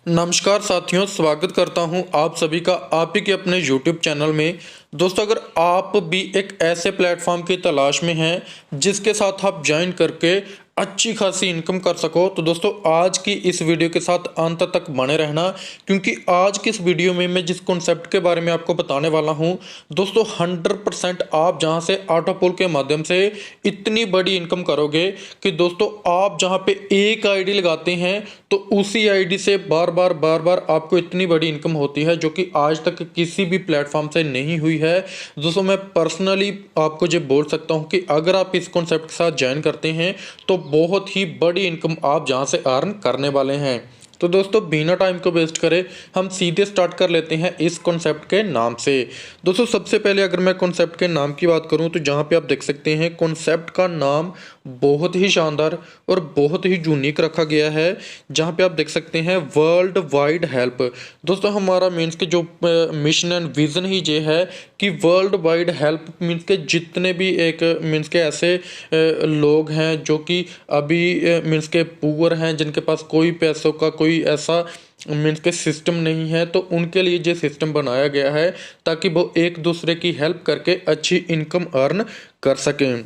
नमस्कार साथियों, स्वागत करता हूं आप सभी का आप ही के अपने YouTube चैनल में। दोस्तों, अगर आप भी एक ऐसे प्लेटफॉर्म की तलाश में हैं जिसके साथ आप ज्वाइन करके अच्छी खासी इनकम कर सको, तो दोस्तों आज की इस वीडियो के साथ अंत तक बने रहना, क्योंकि आज की इस वीडियो में मैं जिस कॉन्सेप्ट के बारे में आपको बताने वाला हूं दोस्तों 100% आप जहां से ऑटोपोल के माध्यम से इतनी बड़ी इनकम करोगे कि दोस्तों आप जहां पे एक आईडी लगाते हैं तो उसी आईडी से बार बार आपको इतनी बड़ी इनकम होती है जो कि आज तक किसी भी प्लेटफॉर्म से नहीं हुई है। दोस्तों, मैं पर्सनली आपको ये बोल सकता हूं कि अगर आप इस कॉन्सेप्ट के साथ ज्वाइन करते हैं तो बहुत ही बड़ी इनकम आप जहां से अर्न करने वाले हैं। तो दोस्तों, बिना टाइम को वेस्ट करे हम सीधे स्टार्ट कर लेते हैं इस कॉन्सेप्ट के नाम से। दोस्तों, सबसे पहले अगर मैं कॉन्सेप्ट के नाम की बात करूं तो जहां पे आप देख सकते हैं कॉन्सेप्ट का नाम बहुत ही शानदार और बहुत ही यूनिक रखा गया है। जहां पे आप देख सकते हैं वर्ल्ड वाइड हेल्प। दोस्तों, हमारा मीन्स के जो मिशन एंड विजन ही ये है कि वर्ल्ड वाइड हेल्प मीन्स के जितने भी एक मीन्स के ऐसे लोग हैं जो कि अभी मीन्स के पुअर हैं, जिनके पास कोई पैसों का कोई ऐसा मीन्स के सिस्टम नहीं है, तो उनके लिए ये सिस्टम बनाया गया है ताकि वो एक दूसरे की हेल्प करके अच्छी इनकम अर्न कर सकें।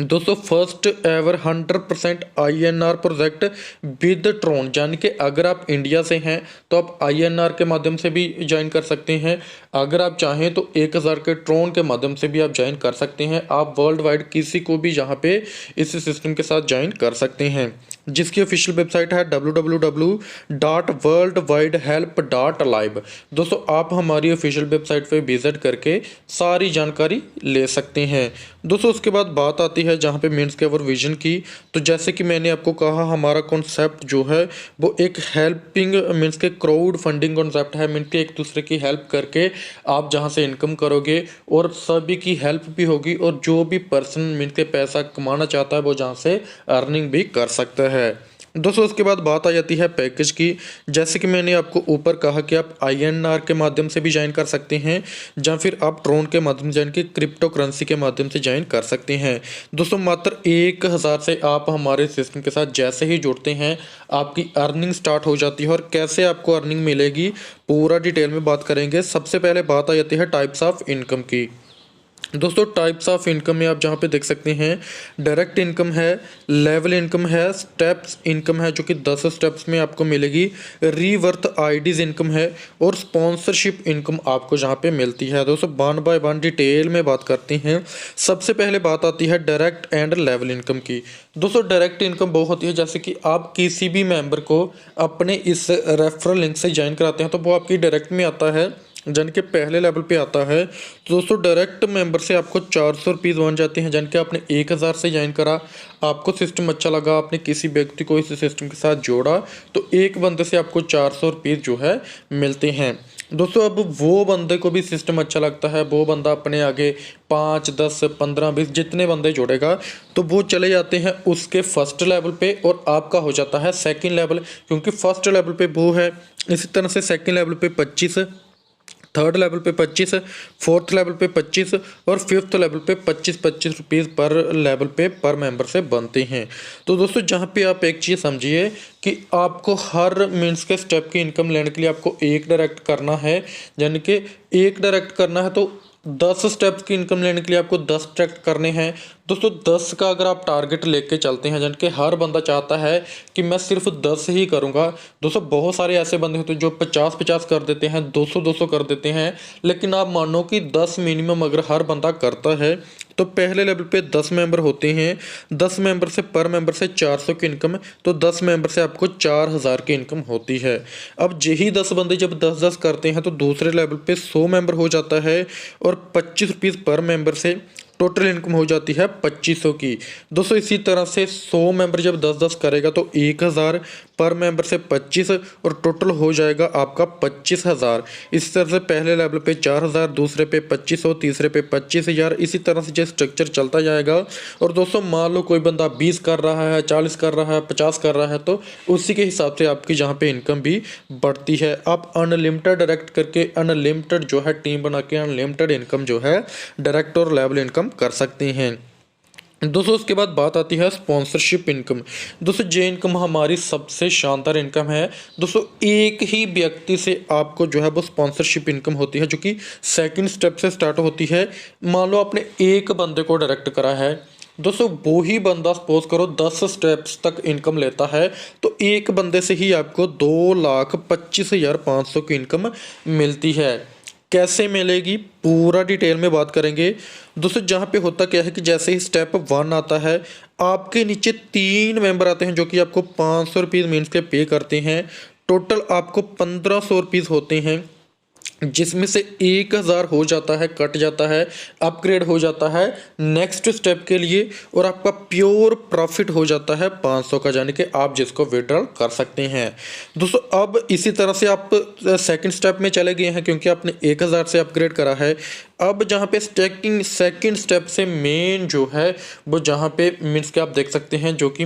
दोस्तों, first ever 100% INR project with Tron, यानी कि अगर आप इंडिया से हैं तो आप INR के माध्यम से भी ज्वाइन कर सकते हैं। अगर आप चाहें तो 1000 के ट्रोन के माध्यम से भी आप ज्वाइन कर सकते हैं। आप वर्ल्ड वाइड किसी को भी यहाँ पे इस सिस्टम के साथ ज्वाइन कर सकते हैं, जिसकी ऑफिशियल वेबसाइट है www.worldwidehelp.live। दोस्तों, आप हमारी ऑफिशियल वेबसाइट पे विजिट करके सारी जानकारी ले सकते हैं। दोस्तों, उसके बाद बात आती है जहाँ पे मीन्स के और विजन की। तो जैसे कि मैंने आपको कहा, हमारा कॉन्सेप्ट जो है वो एक हेल्पिंग मीन्स के क्राउड फंडिंग कॉन्सेप्ट है। मीन्स के एक दूसरे की हेल्प करके आप जहाँ से इनकम करोगे और सभी की हेल्प भी होगी, और जो भी पर्सन मीन्स के पैसा कमाना चाहता है वो जहाँ से अर्निंग भी कर सकता है। दोस्तों, उसके बाद बात आ जाती है पैकेज की। जैसे कि मैंने आपको ऊपर कहा कि आप INR के माध्यम से भी ज्वाइन कर सकते हैं, या फिर आप ट्रोन के माध्यम से, यानी कि क्रिप्टो करेंसी के माध्यम से ज्वाइन कर सकते हैं। दोस्तों, मात्र 1000 से आप हमारे सिस्टम के साथ जैसे ही जुड़ते हैं आपकी अर्निंग स्टार्ट हो जाती है। और कैसे आपको अर्निंग मिलेगी पूरा डिटेल में बात करेंगे। सबसे पहले बात आ जाती है टाइप्स ऑफ इनकम की। दोस्तों, टाइप्स ऑफ इनकम में आप जहाँ पे देख सकते हैं डायरेक्ट इनकम है, लेवल इनकम है, स्टेप्स इनकम है जो कि 10 स्टेप्स में आपको मिलेगी, रीवर्थ आईडीज इनकम है, और स्पॉन्सरशिप इनकम आपको जहाँ पे मिलती है। दोस्तों, वन बाय वन डिटेल में बात करते हैं। सबसे पहले बात आती है डायरेक्ट एंड लेवल इनकम की। दोस्तों, डायरेक्ट इनकम वो होती है जैसे कि आप किसी भी मेंबर को अपने इस रेफरल लिंक से ज्वाइन कराते हैं तो वो आपकी डायरेक्ट में आता है, जन के पहले लेवल पे आता है। तो दोस्तों, डायरेक्ट मेंबर से आपको 400 रुपीज़ बन जाते हैं। जन के आपने 1000 से ज्वाइन करा, आपको सिस्टम अच्छा लगा, आपने किसी व्यक्ति को इस सिस्टम के साथ जोड़ा, तो एक बंदे से आपको 400 रुपीज़ जो है मिलते हैं। दोस्तों, अब वो बंदे को भी सिस्टम अच्छा लगता है, वो बंदा अपने आगे 5, 10, 15, 20 जितने बंदे जोड़ेगा तो वो चले जाते हैं उसके फर्स्ट लेवल पे, और आपका हो जाता है सेकंड लेवल, क्योंकि फर्स्ट लेवल पे वो है। इसी तरह से सेकंड लेवल पे 25, थर्ड लेवल पे 25, फोर्थ लेवल पे 25 और फिफ्थ लेवल पे 25 रुपीज़ पर लेवल पे पर मेंबर से बनते हैं। तो दोस्तों, जहाँ पे आप एक चीज़ समझिए कि आपको हर मीन्स के स्टेप की इनकम लेने के लिए आपको एक डायरेक्ट करना है, यानी कि एक डायरेक्ट करना है तो 10 स्टेप्स की इनकम लेने के लिए आपको 10 डायरेक्ट करने हैं। दोस्तों, 10 का अगर आप टारगेट लेके चलते हैं, यानी कि हर बंदा चाहता है कि मैं सिर्फ 10 ही करूंगा। दोस्तों, बहुत सारे ऐसे बंदे होते हैं जो 50-50 कर देते हैं, 200-200 कर देते हैं, लेकिन आप मानो कि 10 मिनिमम अगर हर बंदा करता है तो पहले लेवल पे 10 मेंबर होते हैं। 10 मेंबर से पर मेंबर से 400 की इनकम, तो 10 मेंबर से आपको 4000 की इनकम होती है। अब यही 10 बंदे जब 10-10 करते हैं तो दूसरे लेवल पे 100 मेंबर हो जाता है, और 25 रुपीज़ पर मेंबर से टोटल इनकम हो जाती है 2500 की। दोस्तों, इसी तरह से 100 मेंबर जब 10-10 करेगा तो 1000 पर मेंबर से 25, और टोटल हो जाएगा आपका 25000। इस तरह से पहले लेवल पे 4000, दूसरे पे 2500, तीसरे पे 25000, इसी तरह से जो स्ट्रक्चर चलता जाएगा। और दोस्तों, मान लो कोई बंदा 20 कर रहा है, 40 कर रहा है, 50 कर रहा है, तो उसी के हिसाब से आपकी जहाँ पे इनकम भी बढ़ती है। आप अनलिमिटेड डायरेक्ट करके अनलिमिटेड जो है टीम बना के अनलिमिटेड इनकम जो है डायरेक्ट और लेवल इनकम कर सकते हैं। दोस्तों उसके बाद बात आती है स्पॉन्सरशिप इनकम। दोस्तों ये इनकम हमारी सबसे शानदार इनकम है। दोस्तों एक ही व्यक्ति से आपको जो है वो स्पॉन्सरशिप इनकम होती है, जो कि सेकंड स्टेप से स्टार्ट होती है। मान लो आपने एक बंदे को डायरेक्ट करा है, दोस्तों वो ही बंदा सपोज करो 10 स्टेप्स तक इनकम लेता है, तो एक बंदे से ही आपको 2,25,500 की इनकम मिलती है। कैसे मिलेगी पूरा डिटेल में बात करेंगे। दोस्तों जहाँ पे होता क्या है कि जैसे ही स्टेप 1 आता है, आपके नीचे 3 मेंबर आते हैं जो कि आपको 500 रुपीज़ मीन्स के पे करते हैं। टोटल आपको 1500 रुपीज़ होते हैं, जिसमें से 1000 हो जाता है, कट जाता है, अपग्रेड हो जाता है नेक्स्ट स्टेप के लिए, और आपका प्योर प्रॉफिट हो जाता है 500 का, यानी कि आप जिसको विड्रॉल कर सकते हैं। दोस्तों अब इसी तरह से आप सेकंड स्टेप में चले गए हैं क्योंकि आपने 1000 से अपग्रेड करा है। अब जहाँ पे स्टेकिंग सेकंड स्टेप से मेन जो है वो जहाँ पे मीन्स के आप देख सकते हैं जो कि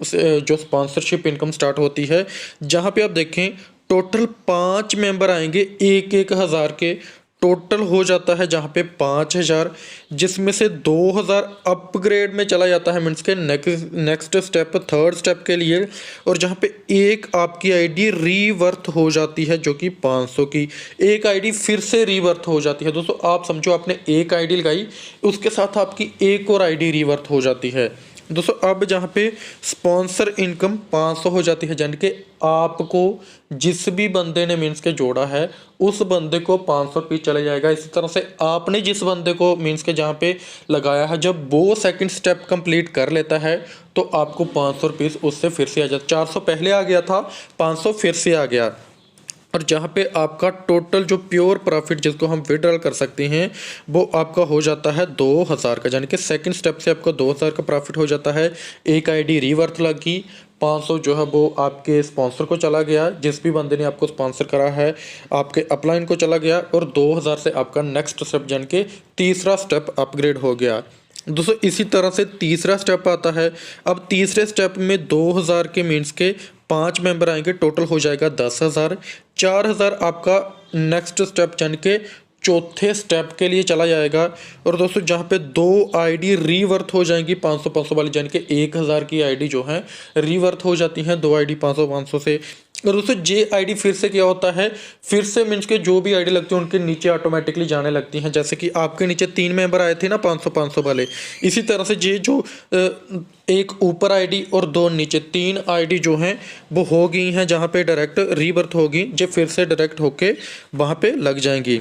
जो स्पॉन्सरशिप इनकम स्टार्ट होती है, जहाँ पे आप देखें टोटल 5 मेंबर आएंगे 1,000 के, टोटल हो जाता है जहाँ पे 5,000, जिसमें से 2,000 अपग्रेड में चला जाता है मीन्स के नेक्स्ट स्टेप थर्ड स्टेप के लिए, और जहाँ पे एक आपकी आईडी रीवर्थ हो जाती है जो कि 500 की एक आईडी फिर से रीवर्थ हो जाती है। दोस्तों आप समझो आपने एक आईडी लगाई, उसके साथ आपकी एक और आईडी रीवर्थ हो जाती है। दोस्तों अब जहाँ पे स्पॉन्सर इनकम 500 हो जाती है, यानी कि आपको जिस भी बंदे ने मीन्स के जोड़ा है उस बंदे को 500 रुपये चले जाएगा। इसी तरह से आपने जिस बंदे को मीन्स के जहाँ पे लगाया है, जब वो सेकंड स्टेप कंप्लीट कर लेता है तो आपको 500 रुपये उससे फिर से आ जाता। 400 पहले आ गया था, 500 फिर से आ गया। और जहाँ पे आपका टोटल जो प्योर प्रॉफिट जिसको हम विड्रॉल कर सकते हैं वो आपका हो जाता है 2,000 का, यानी कि सेकंड स्टेप से आपको 2,000 का प्रॉफिट हो जाता है। एक आईडी रीवर्थ लगी, 500 जो है वो आपके स्पॉन्सर को चला गया, जिस भी बंदे ने आपको स्पॉन्सर करा है आपके अपलाइन को चला गया, और 2,000 से आपका नेक्स्ट स्टेप यानी कि तीसरा स्टेप अपग्रेड हो गया। दोस्तों इसी तरह से तीसरा स्टेप आता है। अब तीसरे स्टेप में 2,000 के मीन्स के 5 मेंबर आएंगे, टोटल हो जाएगा 10,000। 4,000 आपका नेक्स्ट स्टेप यानी कि चौथे स्टेप के लिए चला जाएगा। और दोस्तों जहाँ पे 2 आईडी रीवर्थ हो जाएंगी 500-500 वाली, यानी कि 1,000 की आईडी जो है रीवर्थ हो जाती हैं 2 आईडी 500-500 से। और दोस्तों जे आईडी फिर से क्या होता है, फिर से मीन्स के जो भी आईडी लगती है उनके नीचे ऑटोमेटिकली जाने लगती हैं। जैसे कि आपके नीचे 3 मेंबर आए थे ना 500-500 वाले, इसी तरह से ये जो एक ऊपर आईडी और 2 नीचे 3 आईडी जो हैं वो हो गई हैं, जहाँ पे डायरेक्ट रीबर्थ होगी, जो फिर से डायरेक्ट होके वहाँ पे लग जाएंगी।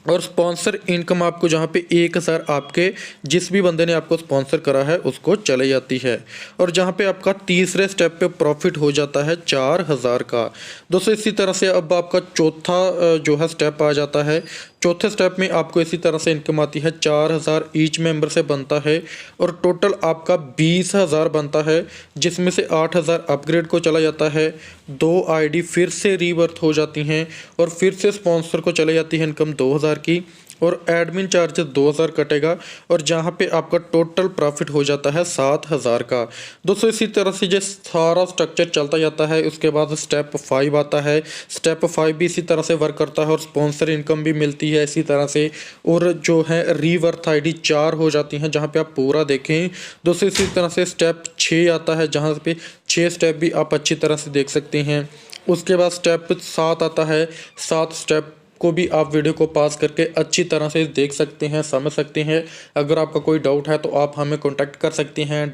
और स्पॉन्सर इनकम आपको जहाँ पे 1,000 आपके जिस भी बंदे ने आपको स्पॉन्सर करा है उसको चले जाती है। और जहाँ पे आपका तीसरे स्टेप पे प्रॉफिट हो जाता है 4,000 का। दोस्तों इसी तरह से अब आपका चौथा जो है स्टेप आ जाता है। चौथे स्टेप में आपको इसी तरह से इनकम आती है 4,000 ईच मेंबर से बनता है, और टोटल आपका 20,000 बनता है, जिसमें से 8,000 अपग्रेड को चला जाता है, 2 आईडी फिर से रीबर्थ हो जाती हैं, और फिर से स्पॉन्सर को चले जाती है इनकम 2,000 की, और एडमिन चार्जेस 2,000 कटेगा, और जहाँ पे आपका टोटल प्रॉफिट हो जाता है 7,000 का। दोस्तों इसी तरह से जो सारा स्ट्रक्चर चलता जाता है, उसके बाद स्टेप 5 आता है। स्टेप 5 भी इसी तरह से वर्क करता है, और स्पॉन्सर इनकम भी मिलती है इसी तरह से, और जो है रीवर्थ आईडी 4 हो जाती हैं, जहाँ पे आप पूरा देखें। दोस्तों इसी तरह से स्टेप 6 आता है, जहाँ पे 6 स्टेप भी आप अच्छी तरह से देख सकते हैं। उसके बाद स्टेप 7 आता है। 7 स्टेप को भी आप वीडियो को पास करके अच्छी तरह से देख सकते हैं, समझ सकते हैं। अगर आपका कोई डाउट है तो आप हमें कांटेक्ट कर सकते हैं,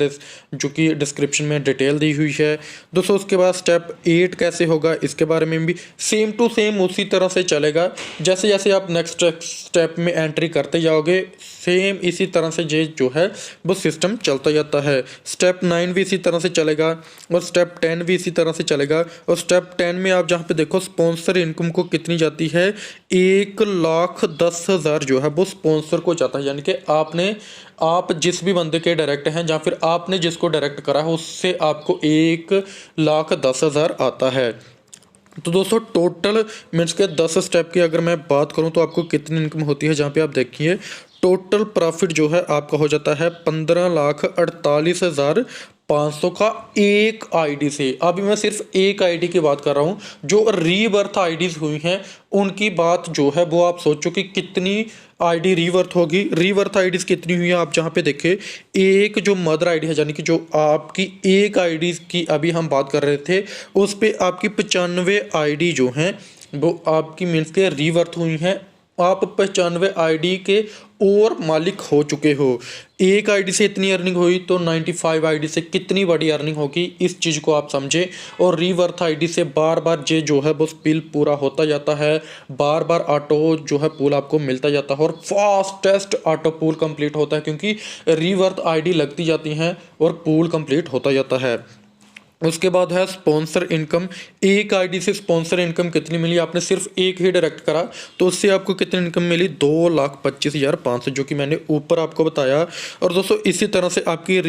जो कि डिस्क्रिप्शन में डिटेल दी हुई है। दोस्तों उसके बाद स्टेप 8 कैसे होगा इसके बारे में भी सेम टू सेम उसी तरह से चलेगा। जैसे जैसे आप नेक्स्ट स्टेप में एंट्री करते जाओगे, सेम इसी तरह से ये जो है वो सिस्टम चलता जाता है। स्टेप 9 भी इसी तरह से चलेगा, और स्टेप 10 भी इसी तरह से चलेगा। और स्टेप 10 में आप जहाँ पे देखो स्पॉन्सर इनकम को कितनी जाती है, 1,10,000 जो है वो स्पॉन्सर को जाता है, यानी कि आप जिस भी बंदे के डायरेक्ट हैं या फिर आपने जिसको डायरेक्ट करा है उससे आपको 1,10,000 आता है। तो दोस्तों टोटल मीन्स के 10 स्टेप की अगर मैं बात करूं तो आपको कितनी इनकम होती है, जहाँ पे आप देखिए टोटल प्रॉफिट जो है आपका हो जाता है 15,48,500 का एक आईडी से। अभी मैं सिर्फ एक आईडी की बात कर रहा हूँ, जो रीबर्थ आईडीज हुई हैं उनकी बात जो है वो आप सोचो कि कितनी आईडी रीवर्थ होगी। रीवर्थ आईडीज़ कितनी हुई है आप जहाँ पे देखें, एक जो मदर आईडी है यानी कि जो आपकी एक आईडी की अभी हम बात कर रहे थे, उस पे आपकी 95 आईडी जो हैं वो आपकी मीन्स के रीवर्थ हुई हैं। आप 95 आईडी के और मालिक हो चुके हो। एक आईडी से इतनी अर्निंग हुई तो 95 आईडी से कितनी बड़ी अर्निंग होगी, इस चीज़ को आप समझें। और रीवर्थ आईडी से बार बार ये जो है वो स्पिल पूरा होता जाता है, बार बार ऑटो जो है पूल आपको मिलता जाता है और फास्टेस्ट ऑटो पूल कंप्लीट होता है, क्योंकि रीवर्थ आईडी लगती जाती हैं और पूल कंप्लीट होता जाता है। उसके बाद है स्पॉन्सर इनकम। एक आईडी से स्पॉन्सर इनकम कितनी मिली, आपने सिर्फ एक ही डायरेक्ट करा तो उससे आपको कितनी इनकम मिली, 2,25,500, जो कि मैंने ऊपर आपको बताया। और दोस्तों इसी तरह से आपकी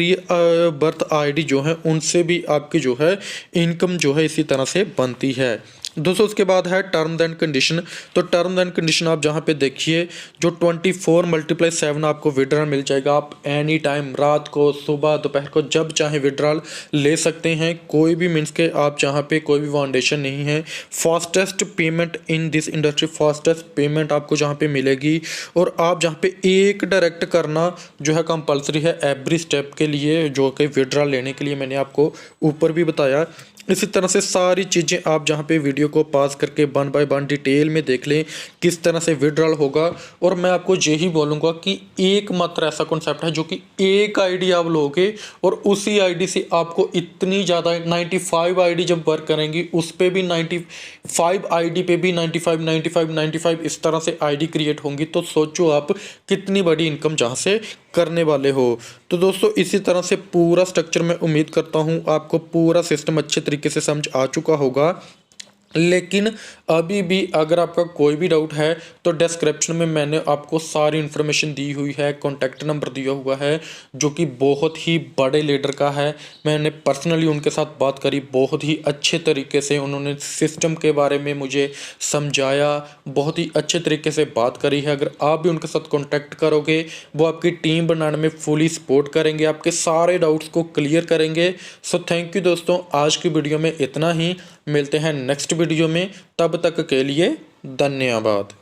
बर्थ आईडी जो है उनसे भी आपकी जो है इनकम जो है इसी तरह से बनती है। दोस्तों उसके बाद है टर्म्स एंड कंडीशन। तो टर्म्स एंड कंडीशन आप जहाँ पे देखिए, जो 24 × 7 आपको विड्रॉल मिल जाएगा। आप एनी टाइम, रात को, सुबह, दोपहर को, जब चाहे विड्रॉल ले सकते हैं। कोई भी मीन्स के आप जहाँ पे कोई भी फाउंडेशन नहीं है। Fastest payment in this industry, fastest payment आपको जहाँ पे मिलेगी। और आप जहाँ पे एक डायरेक्ट करना जो है कंपलसरी है एवरी स्टेप के लिए, जो कि विड्रॉल लेने के लिए मैंने आपको ऊपर भी बताया। इसी तरह से सारी चीज़ें आप जहाँ पे वीडियो को पास करके 1 बाय 1 डिटेल में देख लें किस तरह से विड्रॉल होगा। और मैं आपको यही बोलूँगा कि एकमात्र ऐसा कॉन्सेप्ट है जो कि एक आईडी आप लोगे और उसी आईडी से आपको इतनी ज़्यादा 95 आईडी जब वर्क करेंगी, उस पर भी 95 आईडी पे भी 95 95 95 इस तरह से आईडी क्रिएट होंगी। तो सोचो आप कितनी बड़ी इनकम जहाँ से करने वाले हो। तो दोस्तों इसी तरह से पूरा स्ट्रक्चर मैं उम्मीद करता हूँ आपको पूरा सिस्टम अच्छे तरीके से समझ आ चुका होगा। लेकिन अभी भी अगर आपका कोई भी डाउट है तो डिस्क्रिप्शन में मैंने आपको सारी इन्फॉर्मेशन दी हुई है, कॉन्टैक्ट नंबर दिया हुआ है जो कि बहुत ही बड़े लीडर का है। मैंने पर्सनली उनके साथ बात करी, बहुत ही अच्छे तरीके से उन्होंने सिस्टम के बारे में मुझे समझाया, बहुत ही अच्छे तरीके से बात करी है। अगर आप भी उनके साथ कॉन्टैक्ट करोगे, वो आपकी टीम बनाने में फुली सपोर्ट करेंगे, आपके सारे डाउट्स को क्लियर करेंगे। सो थैंक यू दोस्तों, आज की वीडियो में इतना ही। मिलते हैं नेक्स्ट वीडियो में, तब तक के लिए धन्यवाद।